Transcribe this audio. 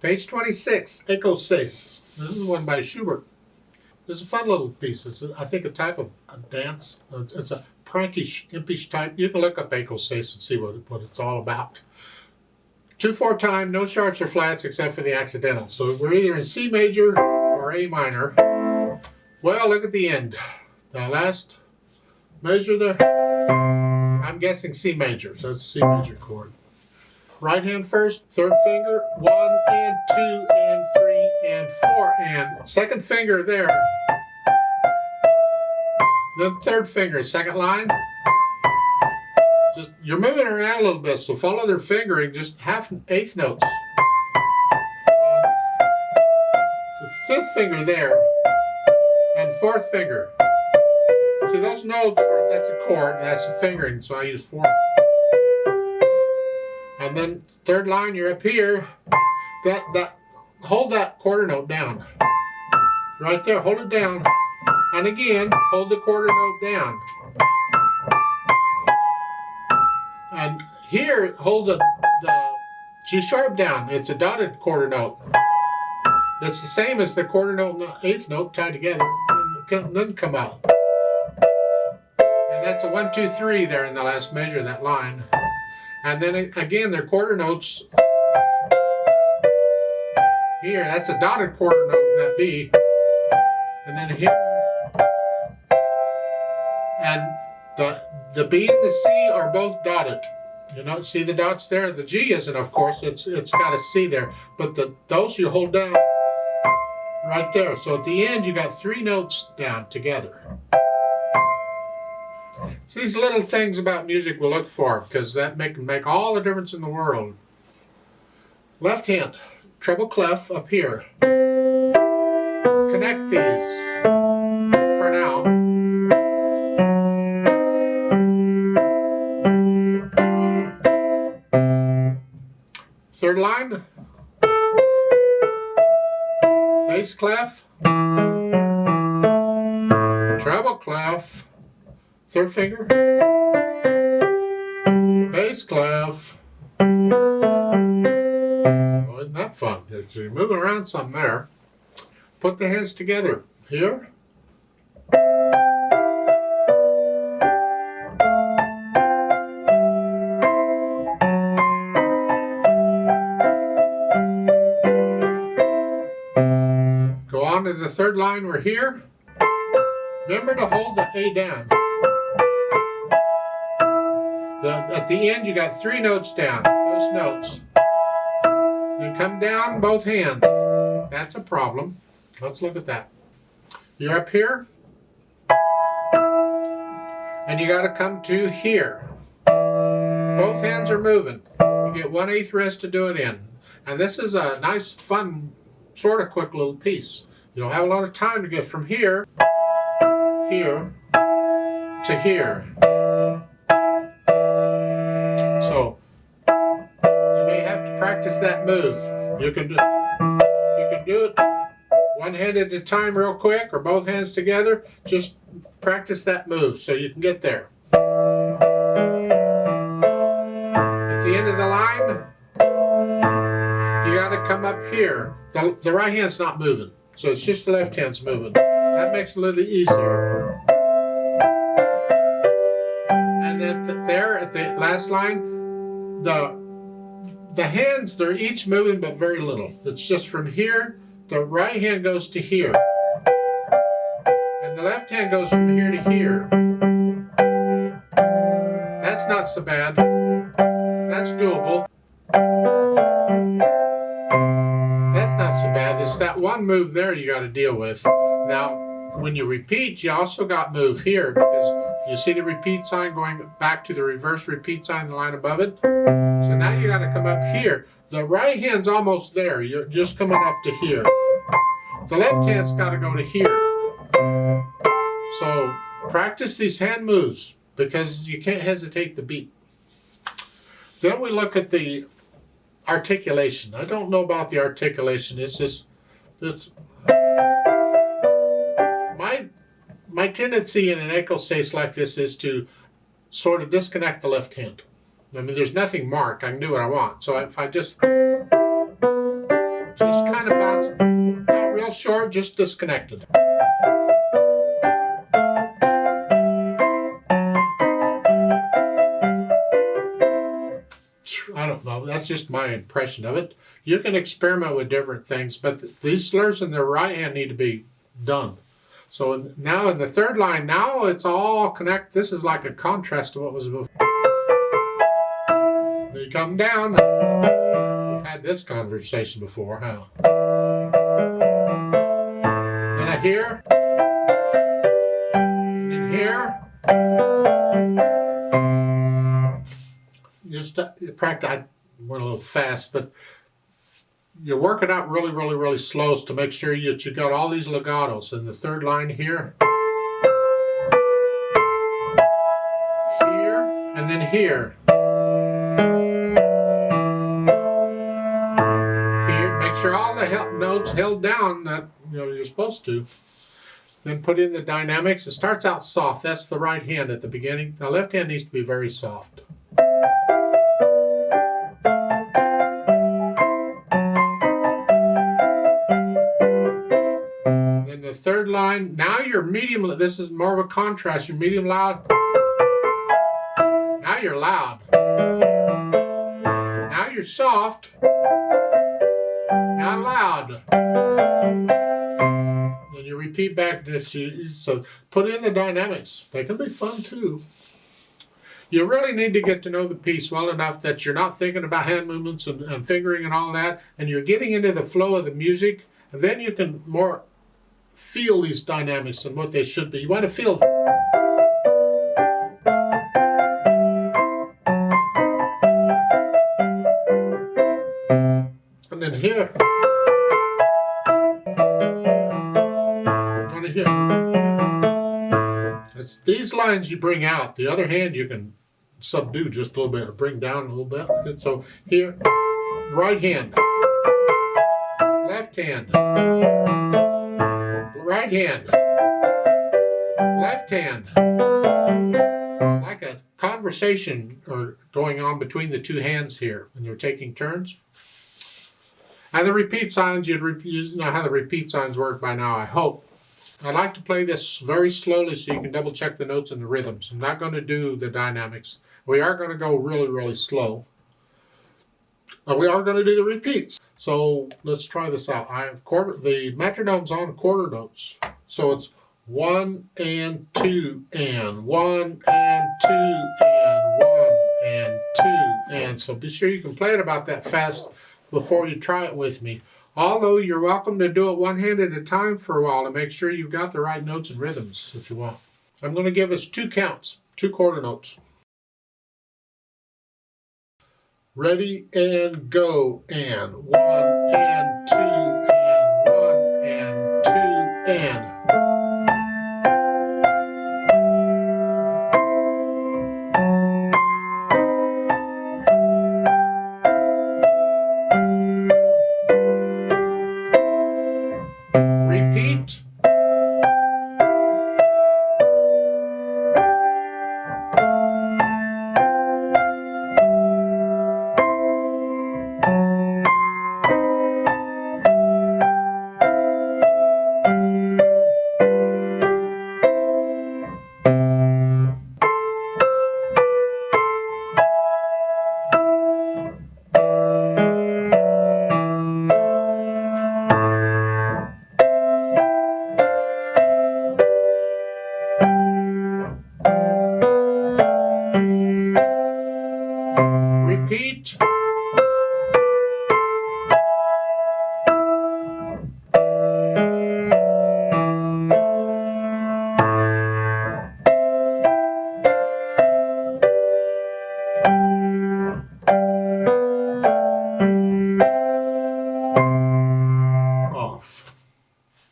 Page 26, Écossais. This is one by Schubert. It's a fun little piece. It's, I think, a type of a dance. It's a prankish, impish type. You can look up Écossais and see what it's all about. 2/4 time, no sharps or flats except for the accidentals. So we're either in C major or A minor. Well, look at the end. The last measure there, I'm guessing C major, so it's a C major chord. Right hand first, third finger, 1 and 2 and 3 and 4 and second finger there. Then third finger, second line. Just you're moving around a little bit, so follow their fingering, just eighth notes. The fifth finger there, and fourth finger. See those notes, that's a chord, and that's the fingering, so I use 4. And then third line, you're up here. Hold that quarter note down. Right there, hold it down. And again, hold the quarter note down. And here, hold the G sharp down. It's a dotted quarter note. It's the same as the quarter note and the eighth note tied together, and then come out. And that's a 1, 2, 3 there in the last measure of that line. And then again, they're quarter notes. Here, that's a dotted quarter note in that B. And then here. And the B and the C are both dotted. You know, see the dots there? The G isn't, of course. It's got a C there. But those you hold down right there. So at the end, you got 3 notes down together. It's these little things about music we'll look for, because that can make all the difference in the world. Left hand, treble clef up here. Connect these for now. Third line, bass clef, treble clef. Third finger, bass clef. Oh, isn't that fun? You're moving around some there. Put the hands together here. Go on to the third line. We're here. Remember to hold the A down. At the end, you got 3 notes down, those notes. You come down both hands. That's a problem. Let's look at that. You're up here, and you got to come to here. Both hands are moving. You get 1/8 rest to do it in. And this is a nice, fun, sort of quick little piece. You don't have a lot of time to get from here to here. So you may have to practice that move. You can do it one hand at a time real quick, or both hands together. Just practice that move so you can get there. At the end of the line, you got to come up here. The right hand's not moving, so it's just the left hand's moving. That makes it a little easier. And then there at the last line, the hands, they're each moving but very little. It's just from here, the right hand goes to here. And the left hand goes from here to here. That's not so bad. That's doable. That's not so bad. It's that one move there you got to deal with. Now, when you repeat, you also got move here, because you see the repeat sign going back to the reverse repeat sign in the line above it? So now you got to come up here. The right hand's almost there. You're just coming up to here. The left hand's got to go to here. So practice these hand moves, because you can't hesitate the beat. Then we look at the articulation. I don't know about the articulation. It's just this. My tendency in an écossais like this is to sort of disconnect the left hand. I mean, there's nothing marked. I can do what I want. So if I just Not real short, just disconnected. I don't know, that's just my impression of it. You can experiment with different things, but these slurs in the right hand need to be done. So now in the third line, now it's all connect. This is like a contrast to what was before. They come down. We've had this conversation before, huh? And I hear, and here. Just practice. I went a little fast, but you work it out really, really, really slow to make sure that you got all these legatos. In the third line here, here, and then here. Here, make sure all the notes held down that you're supposed to. Then put in the dynamics. It starts out soft. That's the right hand at the beginning. The left hand needs to be very soft. Then the third line, now you're medium. This is more of a contrast. You're medium loud. Now you're loud. Now you're soft. Now loud. And you repeat back this. So put in the dynamics. They can be fun too. You really need to get to know the piece well enough that you're not thinking about hand movements and fingering and all that, and you're getting into the flow of the music, and then you can more feel these dynamics and what they should be. You want to feel. And then here. And here. It's these lines you bring out. The other hand you can subdue just a little bit or bring down a little bit. And so here, right hand, left hand, right hand, left hand. It's like a conversation or going on between the two hands here, and you're taking turns. And the repeat signs, you know how the repeat signs work by now, I hope. I like to play this very slowly so you can double check the notes and the rhythms. I'm not going to do the dynamics. We are going to go really, really slow. But we are going to do the repeats. So let's try this out. The metronome's on quarter notes. So it's 1 and 2 and 1 and 2 and 1 and 2 and. So be sure you can play it about that fast before you try it with me. Although you're welcome to do it one hand at a time for a while to make sure you've got the right notes and rhythms if you want. I'm going to give us 2 counts, 2 quarter notes. Ready and go, and 1 and 2 and 1 and 2 and.